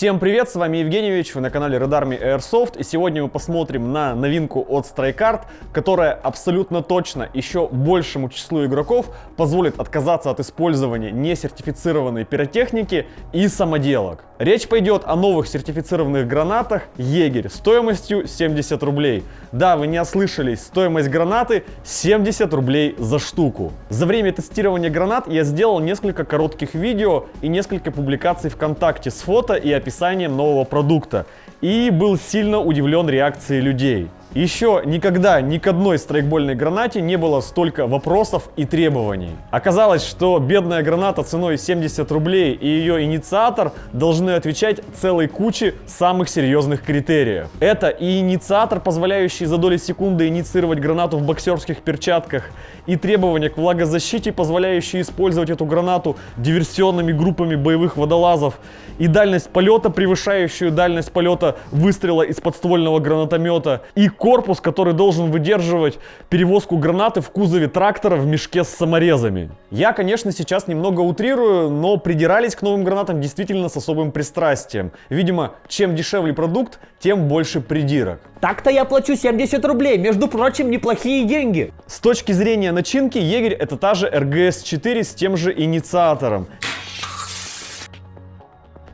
Всем привет, с вами Евгеньевич, вы на канале Red Army Airsoft, и сегодня мы посмотрим на новинку от StrikeArt, которая абсолютно точно еще большему числу игроков позволит отказаться от использования несертифицированной пиротехники и самоделок. Речь пойдет о новых сертифицированных гранатах Егерь стоимостью 70 рублей. Да, вы не ослышались, стоимость гранаты 70 рублей за штуку. За время тестирования гранат я сделал несколько коротких видео и несколько публикаций ВКонтакте с фото и описанием нового продукта, и был сильно удивлен реакцией людей. Еще никогда ни к одной страйкбольной гранате не было столько вопросов и требований. Оказалось, что бедная граната ценой 70 рублей и ее инициатор должны отвечать целой куче самых серьезных критериев. Это и инициатор, позволяющий за доли секунды инициировать гранату в боксерских перчатках, и требования к влагозащите, позволяющие использовать эту гранату диверсионными группами боевых водолазов, и дальность полета, превышающую дальность полета выстрела из подствольного гранатомета, и корпус, который должен выдерживать перевозку гранаты в кузове трактора в мешке с саморезами. Я, конечно, сейчас немного утрирую, но придирались к новым гранатам действительно с особым пристрастием. Видимо, чем дешевле продукт, тем больше придирок. Так-то я плачу 70 рублей, между прочим, неплохие деньги. С точки зрения начинки, Егерь — это та же РГС-4 с тем же инициатором,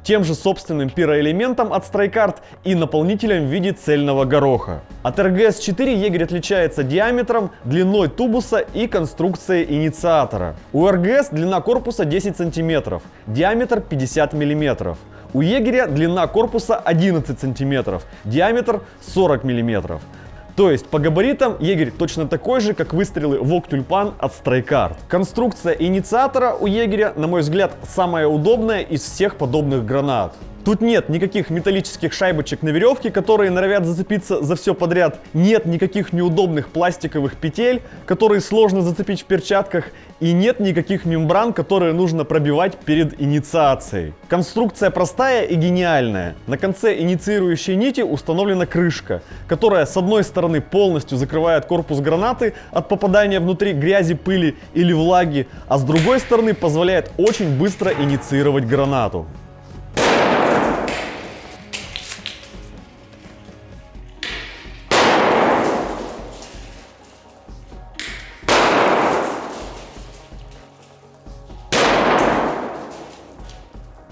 тем же собственным пироэлементом от StrikeArt и наполнителем в виде цельного гороха. От РГС-4 Егерь отличается диаметром, длиной тубуса и конструкцией инициатора. У РГС длина корпуса 10 см, диаметр 50 мм. У Егеря длина корпуса 11 см, диаметр 40 мм. То есть по габаритам Егерь точно такой же, как выстрелы Вог-Тюльпан от StrikeArt. Конструкция инициатора у Егеря, на мой взгляд, самая удобная из всех подобных гранат. Тут нет никаких металлических шайбочек на веревке, которые норовят зацепиться за все подряд. Нет никаких неудобных пластиковых петель, которые сложно зацепить в перчатках. И нет никаких мембран, которые нужно пробивать перед инициацией. Конструкция простая и гениальная. На конце инициирующей нити установлена крышка, которая с одной стороны полностью закрывает корпус гранаты от попадания внутри грязи, пыли или влаги, а с другой стороны позволяет очень быстро инициировать гранату.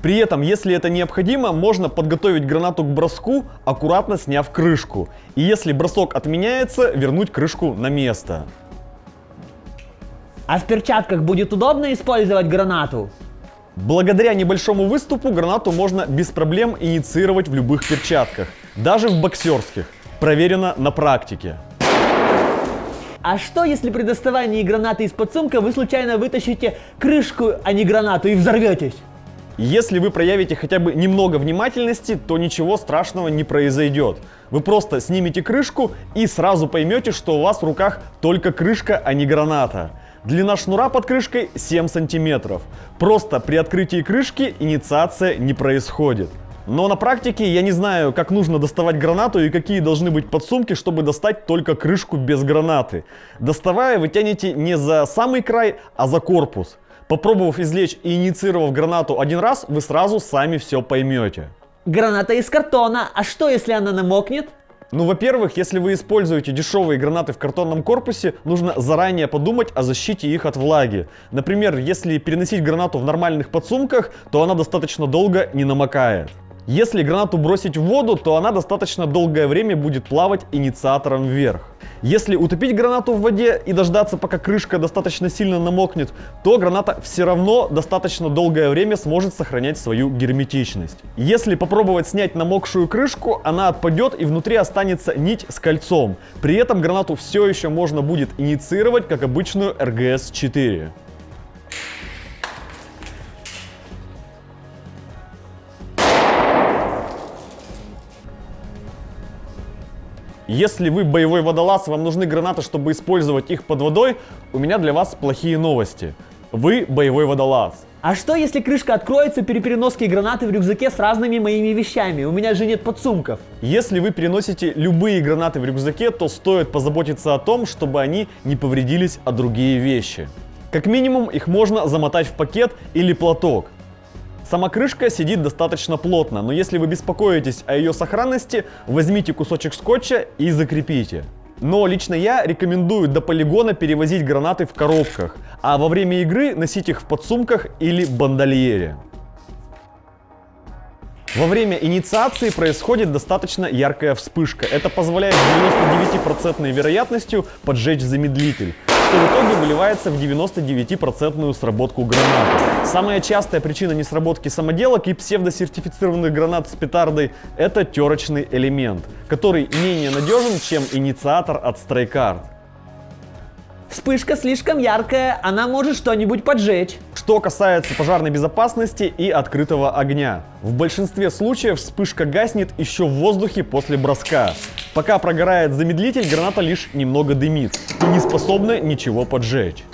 При этом, если это необходимо, можно подготовить гранату к броску, аккуратно сняв крышку. И если бросок отменяется, вернуть крышку на место. А в перчатках будет удобно использовать гранату? Благодаря небольшому выступу гранату можно без проблем инициировать в любых перчатках, даже в боксерских. Проверено на практике. А что, если при доставании гранаты из-под сумка вы случайно вытащите крышку, а не гранату, и взорветесь? Если вы проявите хотя бы немного внимательности, то ничего страшного не произойдет. Вы просто снимете крышку и сразу поймете, что у вас в руках только крышка, а не граната. Длина шнура под крышкой 7 см. Просто при открытии крышки инициация не происходит. Но на практике я не знаю, как нужно доставать гранату и какие должны быть подсумки, чтобы достать только крышку без гранаты. Доставая, вы тянете не за самый край, а за корпус. Попробовав извлечь и инициировав гранату один раз, вы сразу сами все поймете. Граната из картона, а что, если она намокнет? Ну, во-первых, если вы используете дешевые гранаты в картонном корпусе, нужно заранее подумать о защите их от влаги. Например, если переносить гранату в нормальных подсумках, то она достаточно долго не намокает. Если гранату бросить в воду, то она достаточно долгое время будет плавать инициатором вверх. Если утопить гранату в воде и дождаться, пока крышка достаточно сильно намокнет, то граната все равно достаточно долгое время сможет сохранять свою герметичность. Если попробовать снять намокшую крышку, она отпадет и внутри останется нить с кольцом. При этом гранату все еще можно будет инициировать как обычную РГС-4. Если вы боевой водолаз, вам нужны гранаты, чтобы использовать их под водой, у меня для вас плохие новости. Вы боевой водолаз. А что, если крышка откроется при переноске гранаты в рюкзаке с разными моими вещами? У меня же нет подсумков. Если вы переносите любые гранаты в рюкзаке, то стоит позаботиться о том, чтобы они не повредились о другие вещи. Как минимум, их можно замотать в пакет или платок. Сама крышка сидит достаточно плотно, но если вы беспокоитесь о ее сохранности, возьмите кусочек скотча и закрепите. Но лично я рекомендую до полигона перевозить гранаты в коробках, а во время игры носить их в подсумках или бандольере. Во время инициации происходит достаточно яркая вспышка. Это позволяет с 99% вероятностью поджечь замедлитель, что в итоге выливается в 99% сработку гранаты. Самая частая причина несработки самоделок и псевдосертифицированных гранат с петардой – это терочный элемент, который менее надежен, чем инициатор от StrayCard. Вспышка слишком яркая, она может что-нибудь поджечь. Что касается пожарной безопасности и открытого огня. В большинстве случаев вспышка гаснет еще в воздухе после броска. Пока прогорает замедлитель, граната лишь немного дымит и не способна ничего поджечь.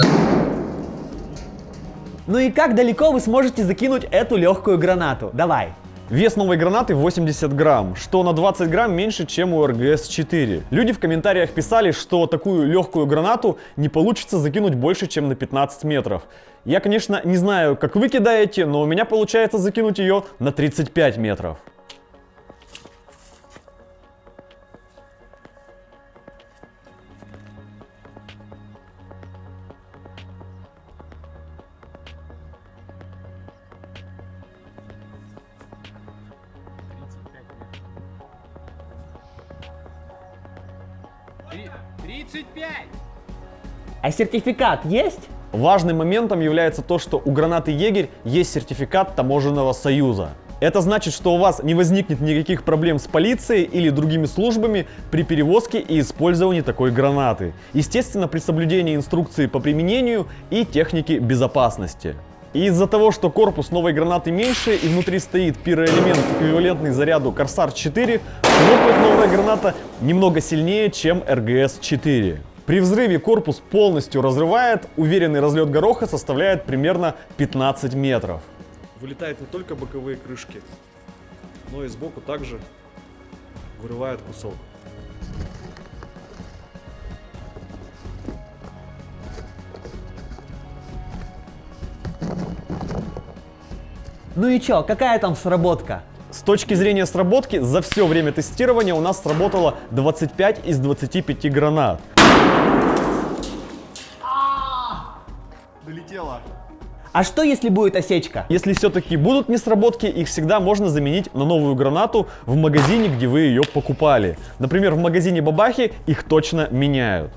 Ну и как далеко вы сможете закинуть эту легкую гранату? Давай. Вес новой гранаты 80 грамм, что на 20 грамм меньше, чем у РГС-4. Люди в комментариях писали, что такую легкую гранату не получится закинуть больше, чем на 15 метров. Я, конечно, не знаю, как вы кидаете, но у меня получается закинуть ее на 35 метров. А сертификат есть? Важным моментом является то, что у гранаты Егерь есть сертификат Таможенного союза. Это значит, что у вас не возникнет никаких проблем с полицией или другими службами при перевозке и использовании такой гранаты. Естественно, при соблюдении инструкции по применению и техники безопасности. И из-за того, что корпус новой гранаты меньше и внутри стоит пироэлемент, эквивалентный заряду Корсар 4, хлопает новая граната немного сильнее, чем РГС-4. При взрыве корпус полностью разрывает, уверенный разлет гороха составляет примерно 15 метров. Вылетают не только боковые крышки, но и сбоку также вырывает кусок. Ну и чё, какая там сработка? С точки зрения сработки, за все время тестирования у нас сработало 25 из 25 гранат. Долетела. А что если будет осечка? Если все-таки будут несработки, их всегда можно заменить на новую гранату в магазине, где вы ее покупали. Например, в магазине Бабахи их точно меняют.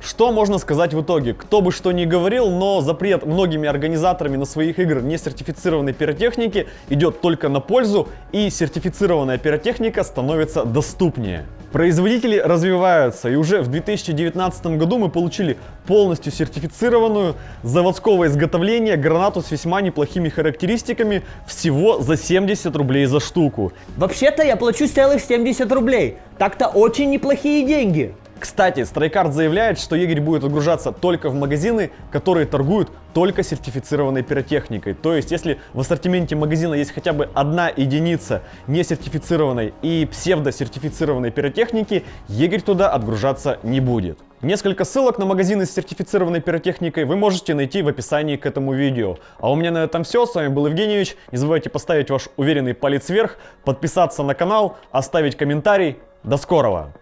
Что можно сказать в итоге? Кто бы что ни говорил, но запрет многими организаторами на своих игр несертифицированной пиротехники идет только на пользу, и сертифицированная пиротехника становится доступнее. Производители развиваются, и уже в 2019 году мы получили полностью сертифицированную заводского изготовления гранату с весьма неплохими характеристиками всего за 70 рублей за штуку. Вообще-то я плачу целых 70 рублей. Так-то очень неплохие деньги. Кстати, StrayCard заявляет, что Егерь будет отгружаться только в магазины, которые торгуют только сертифицированной пиротехникой. То есть, если в ассортименте магазина есть хотя бы одна единица несертифицированной и псевдосертифицированной пиротехники, Егерь туда отгружаться не будет. Несколько ссылок на магазины с сертифицированной пиротехникой вы можете найти в описании к этому видео. А у меня на этом все. С вами был Евгеньевич. Не забывайте поставить ваш уверенный палец вверх, подписаться на канал, оставить комментарий. До скорого!